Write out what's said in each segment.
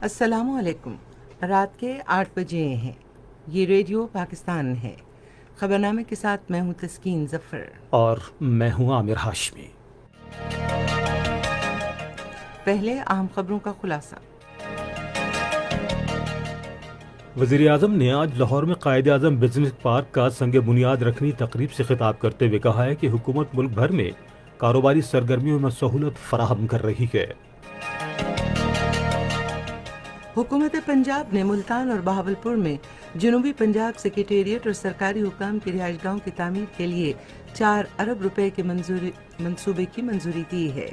السلام علیکم۔ رات کے 8 بجے ہیں۔ یہ ریڈیو پاکستان ہے۔ خبرنامے کے ساتھ میں ہوں تسکین ظفر اور میں ہوں عامر ہاشمی۔ پہلے اہم خبروں کا خلاصہ۔ وزیر اعظم نے آج لاہور میں قائد اعظم بزنس پارک کا سنگ بنیاد رکھنی تقریب سے خطاب کرتے ہوئے کہا ہے کہ حکومت ملک بھر میں کاروباری سرگرمیوں میں سہولت فراہم کر رہی ہے۔ حکومت پنجاب نے ملتان اور بہاولپور میں جنوبی پنجاب سیکریٹریٹ اور سرکاری حکام کی رہائش گاہوں کی تعمیر کے لیے 4 ارب روپے کے منصوبے کی منظوری دی ہے۔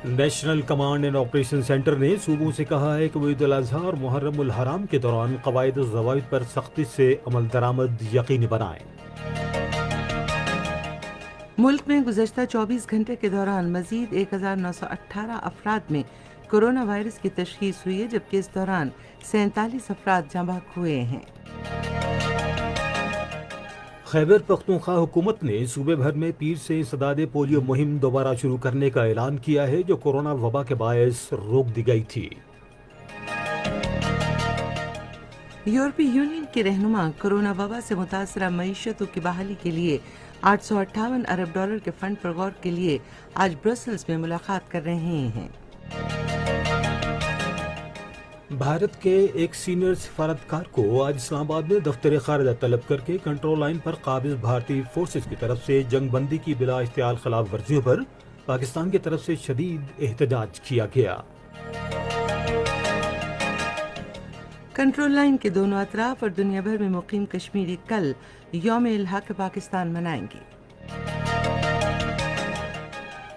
National command and operation centre نے صوبوں سے کہا ہے کہ وہ عید الاضحیٰ اور محرم الحرام کے دوران قواعد و ضوابط پر سختی سے عمل درآمد یقینی بنائیں۔ ملک میں گزشتہ 24 گھنٹے کے دوران مزید 1918 افراد میں کورونا وائرس کی تشخیص ہوئی ہے، جبکہ اس دوران 47 افراد جاں بحق ہوئے ہیں۔ خیبر پختونخوا حکومت نے صوبے بھر میں پیر سے انسداد پولیو مہم دوبارہ شروع کرنے کا اعلان کیا ہے، جو کورونا وبا کے باعث روک دی گئی تھی۔ یورپی یونین کے رہنما کورونا وبا سے متاثرہ معیشتوں کی بحالی کے لیے 858 ارب ڈالر کے فنڈ پر غور کے لیے آج برسلز میں ملاقات کر رہے ہیں۔ بھارت کے ایک سینئر سفارتکار کو آج اسلام آباد میں دفتر خارجہ طلب کر کے کنٹرول لائن پر قابض بھارتی فورسز کی طرف سے جنگ بندی کی بلا اشتعال خلاف ورزیوں پر پاکستان کی طرف سے شدید احتجاج کیا گیا۔ کنٹرول لائن کے دونوں اطراف اور دنیا بھر میں مقیم کشمیری کل یوم الحق پاکستان منائیں گے۔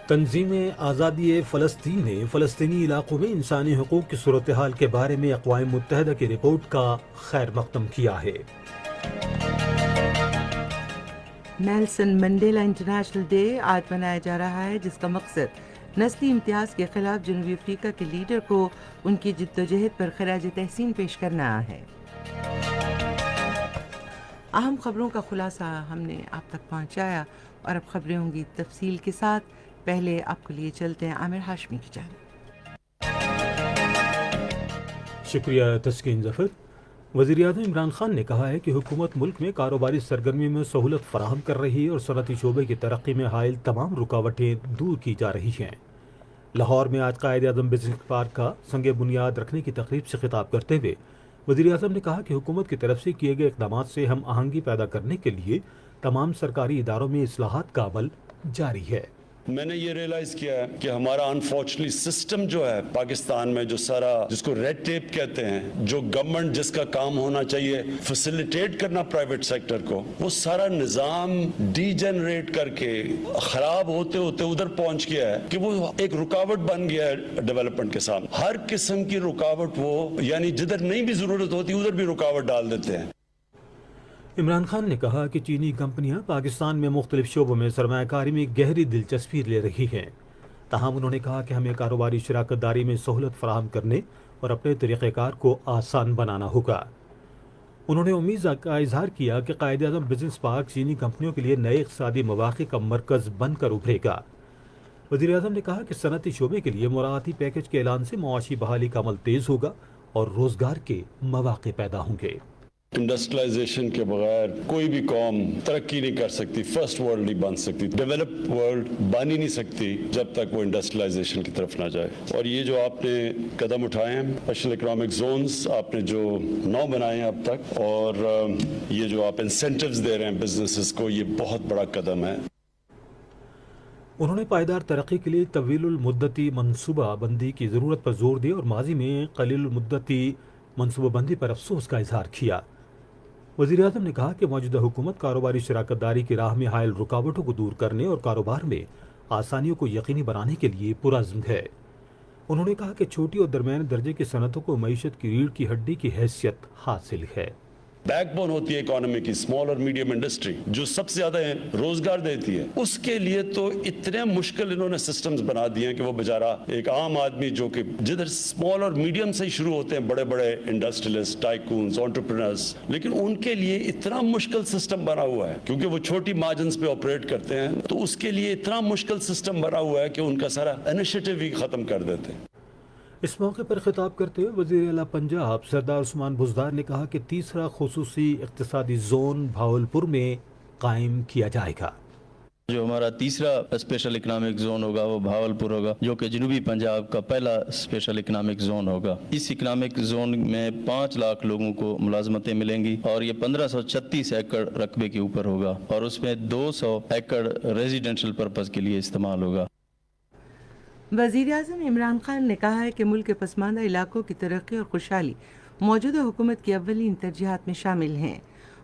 تنظیم آزادی فلسطین نے فلسطینی علاقوں میں انسانی حقوق کی صورتحال کے بارے میں اقوام متحدہ کی رپورٹ کا خیر مقدم کیا ہے۔ نیلسن منڈیلا انٹرنیشنل ڈے آج منایا جا رہا ہے، جس کا مقصد نسلی امتیاز کے خلاف جنوبی افریقہ کے لیڈر کو ان کی جدوجہد پر خراج تحسین پیش کرنا ہے۔ اہم خبروں کا خلاصہ ہم نے آپ تک پہنچایا، اور اب خبریں ہوں گی تفصیل کے ساتھ۔ پہلے آپ کے لیے چلتے ہیں عامر ہاشمی کی جانب۔ شکریہ تسکین ظفر۔ وزیر اعظم عمران خان نے کہا ہے کہ حکومت ملک میں کاروباری سرگرمیوں میں سہولت فراہم کر رہی ہے اور صنعتی شعبے کی ترقی میں حائل تمام رکاوٹیں دور کی جا رہی ہیں۔ لاہور میں آج قائد اعظم بزنس پارک کا سنگ بنیاد رکھنے کی تقریب سے خطاب کرتے ہوئے وزیر اعظم نے کہا کہ حکومت کی طرف سے کیے گئے اقدامات سے ہم آہنگی پیدا کرنے کے لیے تمام سرکاری اداروں میں اصلاحات کا عمل جاری ہے۔ میں نے یہ ریئلائز کیا ہے کہ ہمارا انفارچونیٹلی سسٹم جو ہے پاکستان میں، جو سارا جس کو ریڈ ٹیپ کہتے ہیں، جو گورنمنٹ جس کا کام ہونا چاہیے فیسیلیٹیٹ کرنا پرائیویٹ سیکٹر کو، وہ سارا نظام ڈی جنریٹ کر کے خراب ہوتے ہوتے ادھر پہنچ گیا ہے کہ وہ ایک رکاوٹ بن گیا ہے ڈیولپمنٹ کے سامنے۔ ہر قسم کی رکاوٹ وہ یعنی جدھر نہیں بھی ضرورت ہوتی ادھر بھی رکاوٹ ڈال دیتے ہیں۔ عمران خان نے کہا کہ چینی کمپنیاں پاکستان میں مختلف شعبوں میں سرمایہ کاری میں گہری دلچسپی لے رہی ہیں، تاہم انہوں نے کہا کہ ہمیں کاروباری شراکت داری میں سہولت فراہم کرنے اور اپنے طریقہ کار کو آسان بنانا ہوگا۔ انہوں نے امید کا اظہار کیا کہ قائد اعظم بزنس پارک چینی کمپنیوں کے لیے نئے اقتصادی مواقع کا مرکز بن کر ابھرے گا۔ وزیر اعظم نے کہا کہ صنعتی شعبے کے لیے مراعاتی پیکج کے اعلان سے معاشی بحالی کا عمل تیز ہوگا اور روزگار کے مواقع پیدا ہوں گے۔ انڈسٹریلائزیشن کے بغیر کوئی بھی قوم ترقی نہیں کر سکتی، فرسٹ ورلڈ نہیں بن سکتی، ڈیولپ ورلڈ بن ہی نہیں سکتی جب تک وہ انڈسٹریلائزیشن کی طرف نہ جائے۔ اور یہ جو آپ نے قدم اٹھائے ہیں، اسپیشل اکنامک زونز آپ نے جو 9 بنائے ہیں اب تک، اور یہ جو آپ انسینٹیوز دے رہے ہیں بزنسز کو، یہ بہت بڑا قدم ہے۔ انہوں نے پائیدار ترقی کے لیے طویل المدتی منصوبہ بندی کی ضرورت پر زور دیا اور ماضی میں قلیل المدتی منصوبہ بندی پر افسوس کا اظہار کیا۔ وزیر اعظم نے کہا کہ موجودہ حکومت کاروباری شراکت داری کی راہ میں حائل رکاوٹوں کو دور کرنے اور کاروبار میں آسانیوں کو یقینی بنانے کے لیے پرعزم ہے۔ انہوں نے کہا کہ چھوٹی اور درمیانے درجے کی صنعتوں کو معیشت کی ریڑھ کی ہڈی کی حیثیت حاصل ہے۔ بیک بون ہوتی ہے اکانومی کی اسمال اور میڈیم انڈسٹری، جو سب سے زیادہ روزگار دیتی ہے، اس کے لیے تو اتنے مشکل انہوں نے سسٹمز بنا دیے ہیں کہ وہ بیچارہ ایک عام آدمی جو کہ جدھر اسمال اور میڈیم سے ہی شروع ہوتے ہیں بڑے بڑے انڈسٹریلسٹ، ٹائکونز، انٹرپرینرز، لیکن ان کے لیے اتنا مشکل سسٹم بنا ہوا ہے کیونکہ وہ چھوٹی مارجنز پہ آپریٹ کرتے ہیں، تو اس کے لیے اتنا مشکل سسٹم بنا ہوا ہے کہ ان کا سارا انیشیٹو ہی ختم کر دیتے ہیں۔ اس موقع پر خطاب کرتے ہوئے وزیر اعلیٰ پنجاب سردار عثمان بزدار نے کہا کہ تیسرا خصوصی اقتصادی زون بھاولپور میں قائم کیا جائے گا۔ جو ہمارا تیسرا اسپیشل اکنامک زون ہوگا وہ بھاولپور ہوگا، جو کہ جنوبی پنجاب کا پہلا اسپیشل اکنامک زون ہوگا۔ اس اکنامک زون میں 5 لاکھ لوگوں کو ملازمتیں ملیں گی اور یہ 1536 ایکڑ رقبے کے اوپر ہوگا اور اس میں 200 ایکڑ ریزیڈنشل پرپز کے لیے استعمال ہوگا۔ وزیر اعظم عمران خان نے کہا ہے کہ ملک کے پسماندہ علاقوں کی ترقی اور خوشحالی موجودہ حکومت کی اولین ترجیحات میں شامل ہیں۔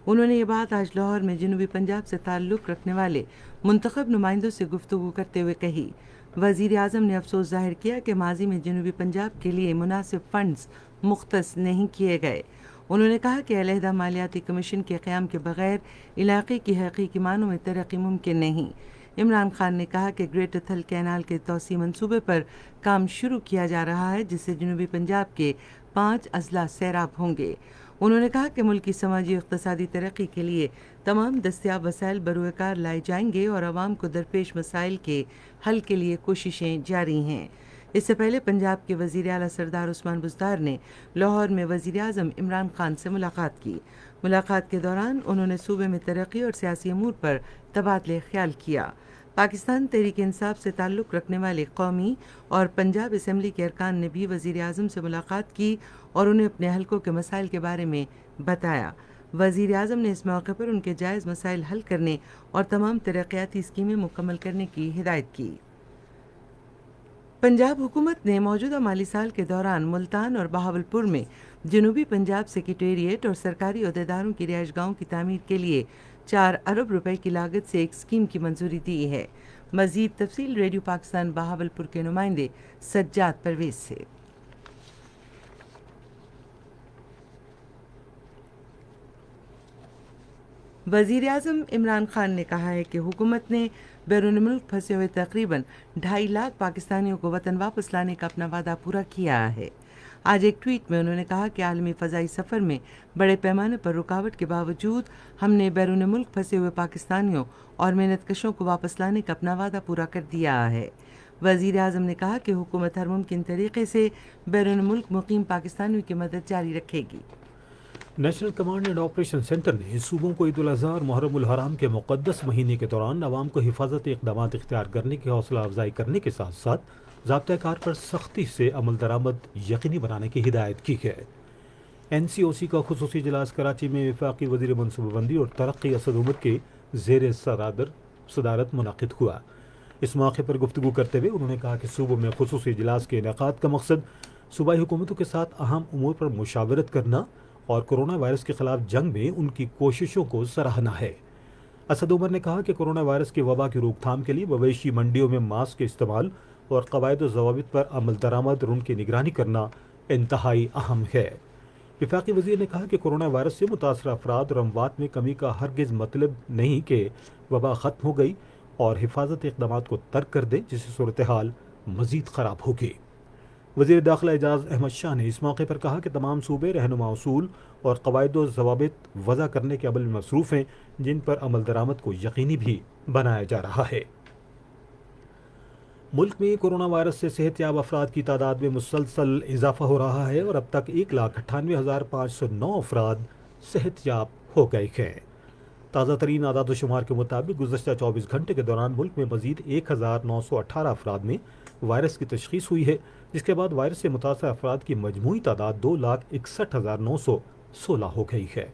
انہوں نے یہ بات آج لاہور میں جنوبی پنجاب سے تعلق رکھنے والے منتخب نمائندوں سے گفتگو کرتے ہوئے کہی۔ وزیر اعظم نے افسوس ظاہر کیا کہ ماضی میں جنوبی پنجاب کے لیے مناسب فنڈز مختص نہیں کیے گئے۔ انہوں نے کہا کہ علیحدہ مالیاتی کمیشن کے قیام کے بغیر علاقے کی حقیقی معنوں میں ترقی ممکن نہیں۔ عمران خان نے کہا کہ گریٹر تھل کینال کے توسیع منصوبے پر کام شروع کیا جا رہا ہے، جس سے جنوبی پنجاب کے 5 اضلاع سیراب ہوں گے۔ انہوں نے کہا کہ ملک کی سماجی و اقتصادی ترقی کے لیے تمام دستیاب وسائل بروئے کار لائے جائیں گے اور عوام کو درپیش مسائل کے حل کے لیے کوششیں جاری ہیں۔ اس سے پہلے پنجاب کے وزیر اعلیٰ سردار عثمان بزدار نے لاہور میں وزیر اعظم عمران خان سے ملاقات کی۔ ملاقات کے دوران انہوں نے صوبے میں ترقی اور سیاسی امور پر تبادلہ خیال کیا۔ پاکستان تحریک انصاف سے تعلق رکھنے والے قومی اور پنجاب اسمبلی کے ارکان نے بھی وزیر اعظم سے ملاقات کی اور انہیں اپنے حلقوں کے مسائل کے بارے میں بتایا۔ وزیر اعظم نے اس موقع پر ان کے جائز مسائل حل کرنے اور تمام ترقیاتی اسکیمیں مکمل کرنے کی ہدایت کی۔ پنجاب حکومت نے موجودہ مالی سال کے دوران ملتان اور بہاولپور میں جنوبی پنجاب سیکریٹریٹ اور سرکاری عہدیداروں کی رہائش گاہوں کی تعمیر کے لیے 4 ارب روپے کی لاگت سے ایک اسکیم کی منظوری دی ہے۔ مزید تفصیل ریڈیو پاکستان بہاولپور کے نمائندے سجاد پرویز سے۔ وزیر اعظم عمران خان نے کہا ہے کہ حکومت نے بیرون ملک پھنسے ہوئے تقریباً 2.5 لاکھ پاکستانیوں کو وطن واپس لانے کا اپنا وعدہ پورا کیا ہے۔ آج ایک ٹویٹ میں انہوں نے کہا کہ عالمی فضائی سفر میں بڑے پیمانے پر رکاوٹ کے باوجود ہم نے بیرون ملک پھنسے ہوئے پاکستانیوں اور محنت کشوں کو واپس لانے کا اپنا وعدہ پورا کر دیا ہے۔ وزیر اعظم نے کہا کہ حکومت ہر ممکن طریقے سے بیرون ملک مقیم پاکستانیوں کی مدد جاری رکھے گی۔ National command and operation centre نے صوبوں کو عید الاضحیٰ اور محرم الحرام کے مقدس مہینے کے دوران عوام کو حفاظتی اقدامات اختیار کرنے کی حوصلہ افزائی کرنے کے ساتھ ساتھ ضابطۂ کار پر سختی سے عمل درآمد یقینی بنانے کی ہدایت کی ہے۔ NCOC کا خصوصی اجلاس کراچی میں وفاقی وزیر منصوبہ بندی اور ترقی اسد عمر کے زیر صدارت منعقد ہوا۔ اس موقع پر گفتگو کرتے ہوئے انہوں نے کہا کہ صوبوں میں خصوصی اجلاس کے انعقاد کا مقصد صوبائی حکومتوں کے ساتھ اہم امور پر مشاورت کرنا اور کورونا وائرس کے خلاف جنگ میں ان کی کوششوں کو سراہنا ہے۔ اسد عمر نے کہا کہ کورونا وائرس کی وبا کی روک تھام کے لیے مویشی منڈیوں میں ماسک کے استعمال اور قواعد و ضوابط پر عمل درآمد اور ان کی نگرانی کرنا انتہائی اہم ہے۔ وفاقی وزیر نے کہا کہ کورونا وائرس سے متاثرہ افراد اور اموات میں کمی کا ہرگز مطلب نہیں کہ وبا ختم ہو گئی اور حفاظتی اقدامات کو ترک کر دے، جس سے صورتحال مزید خراب ہوگی۔ وزیر داخلہ اعجاز احمد شاہ نے اس موقع پر کہا کہ تمام صوبے رہنما اصول اور قواعد و ضوابط وضع کرنے کے عمل میں مصروف ہیں، جن پر عمل درآمد کو یقینی بھی بنایا جا رہا ہے۔ ملک میں کورونا وائرس سے صحت یاب افراد کی تعداد میں مسلسل اضافہ ہو رہا ہے اور اب تک 1,98,509 افراد صحت یاب ہو گئے ہیں۔ تازہ ترین اعداد و شمار کے مطابق گزشتہ 24 گھنٹے کے دوران ملک میں مزید 1,918 افراد میں وائرس کی تشخیص ہوئی ہے، جس کے بعد وائرس سے متاثرہ افراد کی مجموعی تعداد 2,61,916 ہو گئی ہے،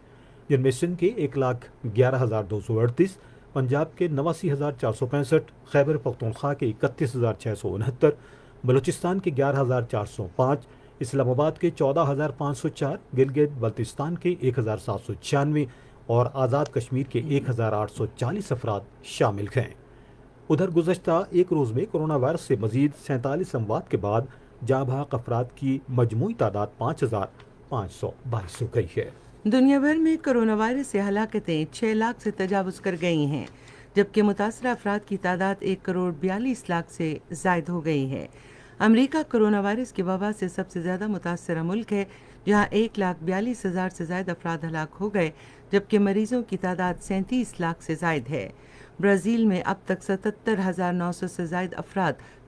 جن میں سندھ کے 1,11,238، پنجاب کے 89,465، خیبر پختونخوا کے 31,669، بلوچستان کے 11,405، اسلام آباد کے 14,504، گلگت بلتستان کے 1,796 اور آزاد کشمیر کے 1,840 افراد شامل ہیں۔ ادھر گزشتہ ایک روز میں کورونا وائرس سے مزید 47 اموات کے بعد جاں بحق افراد کی مجموعی تعداد 5,522 ہو گئی ہے۔ دنیا بھر میں کورونا وائرس سے ہلاکتیں 6 لاکھ سے تجاوز کر گئی ہیں، جبکہ متاثرہ افراد کی تعداد 1,42,00,000 سے زائد ہو گئی ہے۔ امریکہ کورونا وائرس کی وبا سے سب سے زیادہ متاثرہ ملک ہے، جہاں 1,42,000 سے زائد افراد ہلاک ہو گئے، جبکہ مریضوں کی تعداد 37 لاکھ سے زائد ہے۔ برازیل میں اب تک 77,900 سے زائد افراد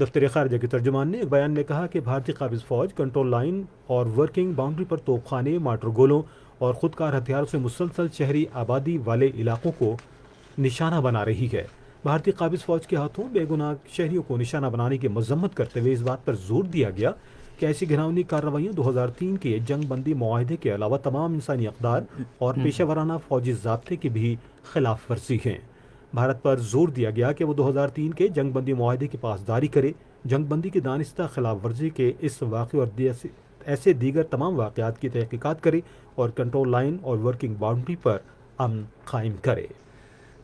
دفتر خارجہ کے ترجمان نے ایک بیان میں کہا کہ بھارتی قابض فوج کنٹرول لائن اور ورکنگ باؤنڈری پر توپ خانے، مارٹر گولوں اور خودکار ہتھیاروں سے مسلسل شہری آبادی والے علاقوں کو نشانہ بنا رہی ہے۔ بھارتی قابض فوج کے ہاتھوں بے گناہ شہریوں کو نشانہ بنانے کی مذمت کرتے ہوئے اس بات پر زور دیا گیا کہ ایسی گھناؤنی کارروائیاں 2003 کے جنگ بندی معاہدے کے علاوہ تمام انسانی اقدار اور پیشہ ورانہ فوجی ضابطے کی بھی خلاف ورزی ہیں۔ بھارت پر زور دیا گیا کہ وہ 2003 کے جنگ بندی معاہدے کی پاسداری کرے، جنگ بندی کی دانستہ خلاف ورزی کے اس واقعے اور ایسے دیگر تمام واقعات کی تحقیقات کرے اور کنٹرول لائن اور ورکنگ باؤنڈری پر امن قائم کرے۔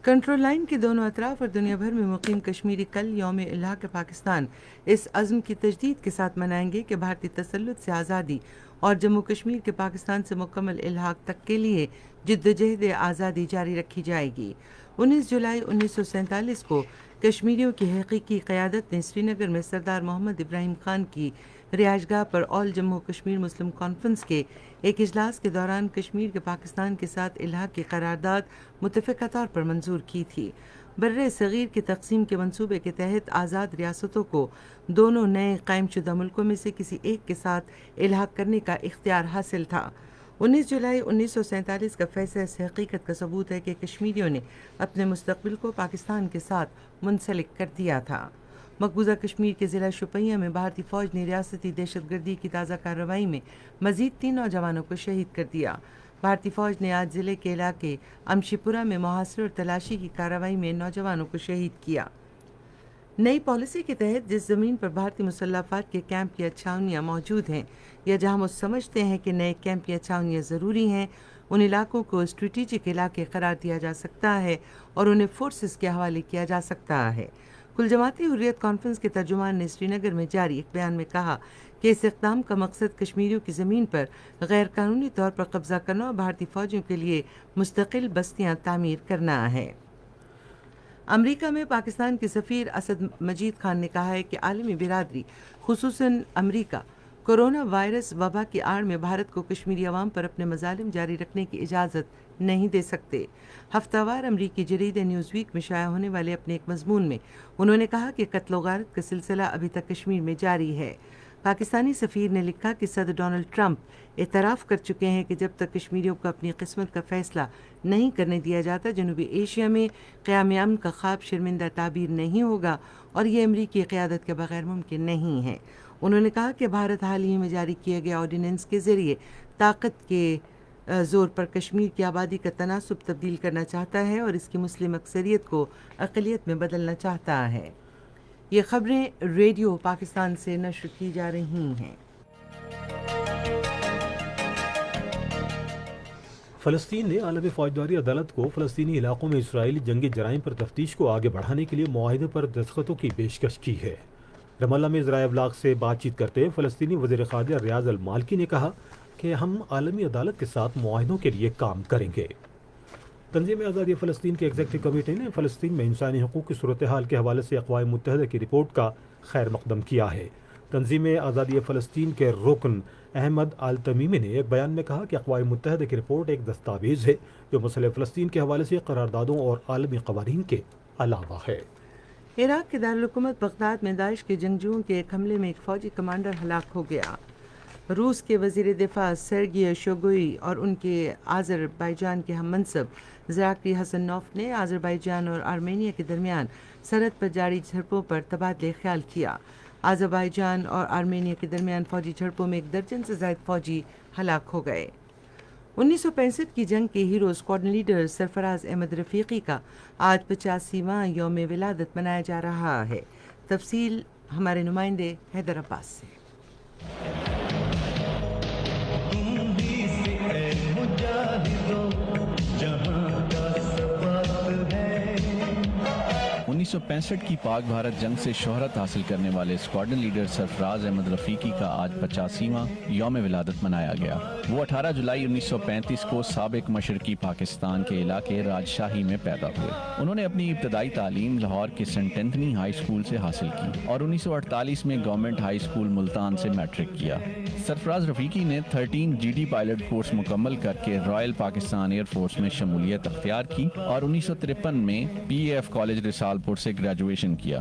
کنٹرول لائن کے دونوں اطراف اور دنیا بھر میں مقیم کشمیری کل یوم الحاق پاکستان اس عزم کی تجدید کے ساتھ منائیں گے کہ بھارتی تسلط سے آزادی اور جموں کشمیر کے پاکستان سے مکمل الحاق تک کے لیے جدوجہد آزادی جاری رکھی جائے گی۔ 19 جولائی 1947 کو کشمیریوں کی حقیقی قیادت نے سری نگر میں سردار محمد ابراہیم خان کی رہائش گاہ پر آل جموں کشمیر مسلم کانفرنس کے ایک اجلاس کے دوران کشمیر کے پاکستان کے ساتھ الحاق کی قرارداد متفقہ طور پر منظور کی تھی۔ بر صغیر کی تقسیم کے منصوبے کے تحت آزاد ریاستوں کو دونوں نئے قائم شدہ ملکوں میں سے کسی ایک کے ساتھ الحاق کرنے کا اختیار حاصل تھا۔ 19 جولائی 1947 کا فیصلہ اس حقیقت کا ثبوت ہے کہ کشمیریوں نے اپنے مستقبل کو پاکستان کے ساتھ منسلک کر دیا تھا۔ مقبوضہ کشمیر کے ضلع شوپیاں میں بھارتی فوج نے ریاستی دہشت گردی کی تازہ کارروائی میں مزید 3 نوجوانوں کو شہید کر دیا۔ بھارتی فوج نے آج ضلع کے علاقے امشی پورہ میں محاصرے اور تلاشی کی کارروائی میں نوجوانوں کو شہید کیا۔ نئی پالیسی کے تحت جس زمین پر بھارتی مسلح افواج کے کیمپ یا چھاؤنیاں موجود ہیں یا جہاں وہ سمجھتے ہیں کہ نئے کیمپ یا چھاؤنیاں ضروری ہیں، ان علاقوں کو اسٹریٹجک علاقے قرار دیا جا سکتا ہے اور انہیں فورسز کے حوالے کیا جا سکتا ہے۔ کل جماعتی حریت کانفرنس کے ترجمان نے سری نگر میں جاری ایک بیان میں کہا کہ اس اقدام کا مقصد کشمیریوں کی زمین پر غیر قانونی طور پر قبضہ کرنا اور بھارتی فوجیوں کے لیے مستقل بستیاں تعمیر کرنا ہے۔ امریکہ میں پاکستان کے سفیر اسد مجید خان نے کہا ہے کہ عالمی برادری خصوصاً امریکہ کورونا وائرس وبا کی آڑ میں بھارت کو کشمیری عوام پر اپنے مظالم جاری رکھنے کی اجازت نہیں دے سکتے۔ ہفتہ وار امریکی جریدے نیوز ویک میں شائع ہونے والے اپنے ایک مضمون میں انہوں نے کہا کہ قتل و غارت کا سلسلہ ابھی تک کشمیر میں جاری ہے۔ پاکستانی سفیر نے لکھا کہ صدر ڈونلڈ ٹرمپ اعتراف کر چکے ہیں کہ جب تک کشمیریوں کو اپنی قسمت کا فیصلہ نہیں کرنے دیا جاتا، جنوبی ایشیا میں قیام امن کا خواب شرمندہ تعبیر نہیں ہوگا اور یہ امریکی قیادت کے بغیر ممکن نہیں ہے۔ انہوں نے کہا کہ بھارت حال ہی میں جاری کیے گئے آرڈیننس کے ذریعے طاقت کے زور پر کشمیر کی آبادی کا تناسب تبدیل کرنا چاہتا ہے اور اس کی مسلم اکثریت کو اقلیت میں بدلنا چاہتا ہے۔ یہ خبریں ریڈیو پاکستان سے نشر کی جا رہی ہیں۔ فلسطین نے عالمی فوجداری عدالت کو فلسطینی علاقوں میں اسرائیلی جنگی جرائم پر تفتیش کو آگے بڑھانے کے لیے معاہدے پر دستخطوں کی پیشکش کی ہے۔ رام اللہ میں ذرائع ابلاغ سے بات چیت کرتے ہوئے فلسطینی وزیر خارجہ ریاض المالکی نے کہا کہ ہم عالمی عدالت کے ساتھ معاہدوں کے لیے کام کریں گے۔ تنظیم آزادی فلسطین کی ایگزیکٹو کمیٹی نے فلسطین میں انسانی حقوق کی صورتحال کے حوالے سے اقوام متحدہ کی رپورٹ کا خیر مقدم کیا ہے۔ تنظیم آزادی فلسطین کے رکن احمد آل تمیمی نے ایک بیان میں کہا کہ اقوام متحدہ کی رپورٹ ایک دستاویز ہے جو مسئلہ فلسطین کے حوالے سے قراردادوں اور عالمی قوانین کے علاوہ ہے۔ عراق کے دارالحکومت بغداد میں داعش کے جنگجوؤں کے ایک حملے میں ایک فوجی کمانڈر ہلاک ہو گیا۔ روس کے وزیر دفاع سرگئی شوگوئی اور ان کے آذربائیجان کے ہم منصب زاکری حسنوف نے آذربائیجان اور آرمینیا کے درمیان سرحد پر جاری جھڑپوں پر تبادلہ خیال کیا۔ آذربائیجان اور آرمینیا کے درمیان فوجی جھڑپوں میں 1 درجن سے زائد فوجی ہلاک ہو گئے۔ 1965 کی جنگ کے ہیرو اسکواڈن لیڈر سرفراز احمد رفیقی کا آج 85واں یوم ولادت منایا جا رہا ہے۔ تفصیل ہمارے نمائندے حیدر عباس سے۔ 1965 کی پاک بھارت جنگ سے شہرت حاصل کرنے والے اسکواڈن لیڈر سرفراز احمد رفیقی کا آج 85واں یوم ولادت منایا گیا۔ وہ 18 جولائی 1935 کو سابق مشرقی پاکستان کے علاقے راجشاہی میں پیدا ہوئے۔ انہوں نے اپنی ابتدائی تعلیم لاہور کے سینٹ اینتھنی ہائی اسکول سے حاصل کی اور 1948 میں گورنمنٹ ہائی اسکول ملتان سے میٹرک کیا۔ سرفراز رفیقی نے 13 جی ڈی پائلٹ کورس مکمل کر کے رائل پاکستان ایئر فورس میں شمولیت اختیار کی اور 1953 میں پی اے ایف کالج رسالپور سے گریجویشن کیا۔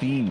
3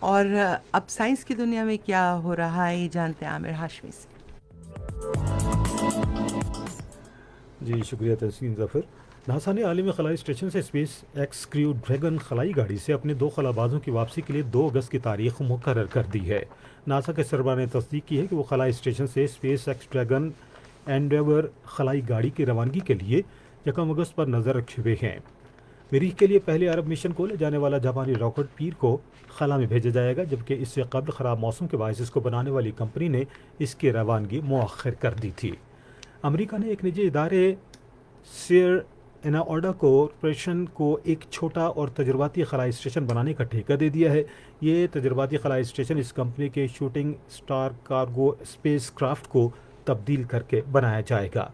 اور اب سائنس کی دنیا میں کیا ہو رہا ہے یہ جانتے ہیں عامر ہاشمی سے۔ جی شکریہ تسکین ظفر۔ ناسا نے عالمی خلائی اسٹیشن سے اسپیس ایکس کریو ڈریگن خلائی گاڑی سے اپنے 2 خلا بازوں کی واپسی کے لیے 2 اگست کی تاریخ مقرر کر دی ہے۔ ناسا کے سربراہ نے تصدیق کی ہے کہ وہ خلائی اسٹیشن سے اسپیس ایکس ڈریگن اینڈیور خلائی گاڑی کی روانگی کے لیے 1 اگست پر نظر رکھے ہوئے ہیں۔ مریخ کے لیے پہلے عرب مشن کو لے جانے والا جاپانی راکٹ پیر کو خلا میں بھیجا جائے گا، جبکہ اس سے قبل خراب موسم کے باعث اس کو بنانے والی کمپنی نے اس کی روانگی مؤخر کر دی تھی۔ امریکہ نے ایک نجی ادارے سیر اناوڈا کارپوریشن کو ایک چھوٹا اور تجرباتی خلائی اسٹیشن بنانے کا ٹھیکہ دے دیا ہے۔ یہ تجرباتی خلائی اسٹیشن اس کمپنی کے shooting star cargo space craft کو تبدیل کر کے بنایا جائے گا۔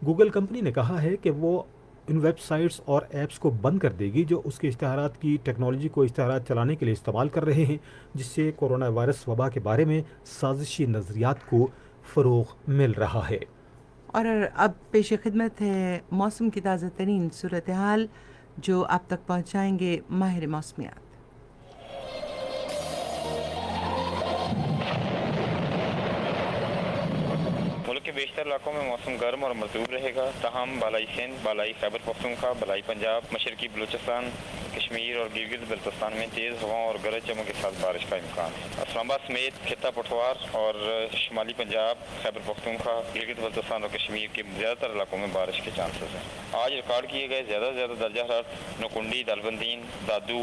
گوگل کمپنی نے کہا ہے کہ وہ ان ویب سائٹس اور ایپس کو بند کر دے گی جو اس کے اشتہارات کی ٹیکنالوجی کو اشتہارات چلانے کے لیے استعمال کر رہے ہیں، جس سے کورونا وائرس وبا کے بارے میں سازشی نظریات کو فروغ مل رہا ہے۔ اور اب پیش خدمت ہے موسم کی تازہ ترین صورتحال جو آپ تک پہنچائیں گے ماہر موسمیات۔ ملک کے بیشتر علاقوں میں موسم گرم اور مرطوب رہے گا، تاہم بالائی سندھ، بالائی خیبر پختونخوا، بالائی پنجاب، مشرقی بلوچستان، کشمیر اور گلگت بلتستان میں تیز ہواؤں اور گرج چمک کے ساتھ بارش کا امکان ہے۔ اسلام آباد سمیت خطہ پٹوار اور شمالی پنجاب، خیبر پختونخوا، گلگت بلتستان اور کشمیر کے زیادہ تر علاقوں میں بارش کے چانسز ہیں۔ آج ریکارڈ کیے گئے زیادہ سے زیادہ درجہ حرارت نوکنڈی، دالبندین، دادو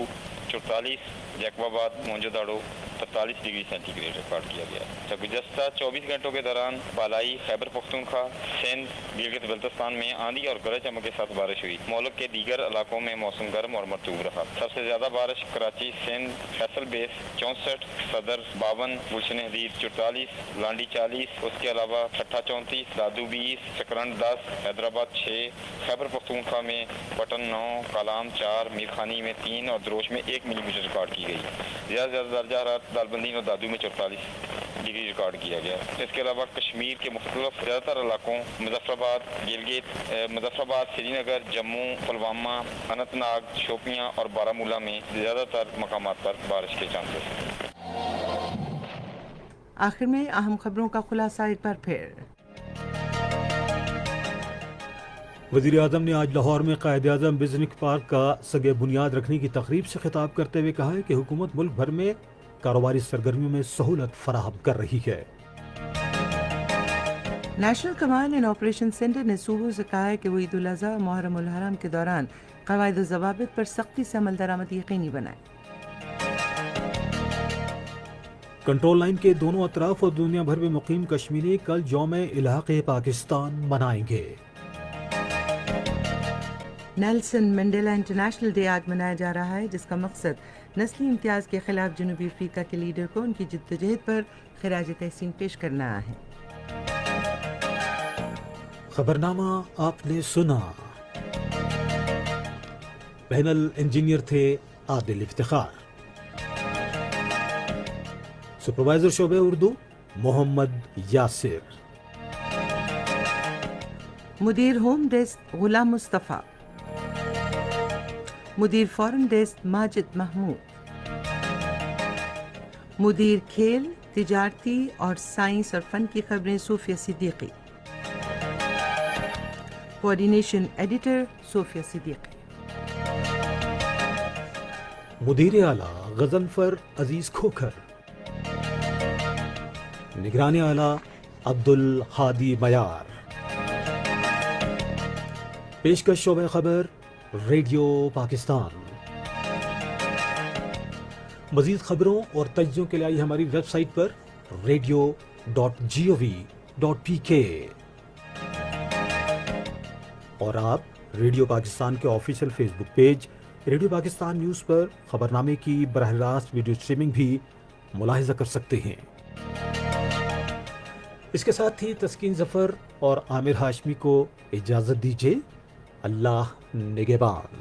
44، Jacobabad, Mohenjo Daro 43 degree centigrade record کیا گیا ہے۔ گزشتہ 24 گھنٹوں کے دوران بالائی خیبر پختونخوا، سندھ، گلگت بلتستان میں آندھی اور گرج چمک کے ساتھ بارش ہوئی۔ ملک کے دیگر علاقوں میں موسم گرم اور مرطوب رہا۔ سب سے زیادہ بارش کراچی، سندھ، فیصل بیس 64، صدر 52، گلشن حدید 44، لانڈی 40، اس کے علاوہ ٹھٹھا 34، دادو 20، سکرنڈ 10، حیدرآباد 6، خیبر پختونخوا میں پٹن 9، کالام 4، میرخانی میں 3 اور دروش میں 1 ملی میٹر ریکارڈ کی گئی۔ زیادہ سے زیادہ درجہ حرارت دالبندین اور دادو میں 44 ڈگری ریکارڈ کیا گیا۔ اس کے علاوہ کشمیر کے مختلف زیادہ تر علاقوں مظفر آباد، سری نگر، جموں، پلوامہ، اننت ناگ، شوپیاں اور بارامولہ میں زیادہ تر مقامات پر بارش کے چانسز ہیں۔ آخر میں اہم خبروں کا خلاصہ ایک بار پھر۔ وزیر اعظم نے آج لاہور میں قائد اعظم بزنس پارک کا سنگ بنیاد رکھنے کی تقریب سے خطاب کرتے ہوئے کہا ہے کہ حکومت ملک بھر میں کاروباری سرگرمیوں میں سہولت فراہم کر رہی ہے۔ National command and operation centre نے صوبوں سے کہا ہے کہ وہ عید الاضحیٰ اور محرم الحرام کے دوران قواعد و ضوابط پر سختی سے عمل درآمد یقینی بنائیں۔ کنٹرول لائن کے دونوں اطراف اور دنیا بھر میں مقیم کشمیری کل یوم الحاق پاکستان منائیں گے۔ نیلسن منڈیلا انٹرنیشنل ڈے آج منایا جا رہا ہے، جس کا مقصد نسلی امتیاز کے خلاف جنوبی افریقہ کے لیڈر کو ان کی جدوجہد پر خراج تحسین پیش کرنا ہے۔ خبرنامہ آپ نے سنا۔ پینل انجینئر تھے عادل افتخار، سپروائزر شعبہ اردو محمد یاسر، مدیر ہوم ڈیسک غلام مصطفیٰ، مدیر فورن ڈیسک ماجد محمود، مدیر کھیل، تجارتی اور سائنس اور فن کی خبریں صوفیہ صدیقی، کوآرڈینیشن ایڈیٹر صوفیہ صدیقی، مدیر اعلیٰ غضنفر عزیز کھوکھر، نگرانی اعلیٰ عبد الحادی میار، پیشکش شعبہ خبر ریڈیو پاکستان۔ مزید خبروں اور تجزیوں کے لیے آئیے ہماری ویب سائٹ پر radio.gov.pk، اور آپ ریڈیو پاکستان کے آفیشیل فیس بک پیج ریڈیو پاکستان نیوز پر خبرنامے کی براہ راست ویڈیو اسٹریمنگ بھی ملاحظہ کر سکتے ہیں۔ اس کے ساتھ ہی تسکین ظفر اور عامر ہاشمی کو اجازت دیجیے۔ اللہ نگہبان۔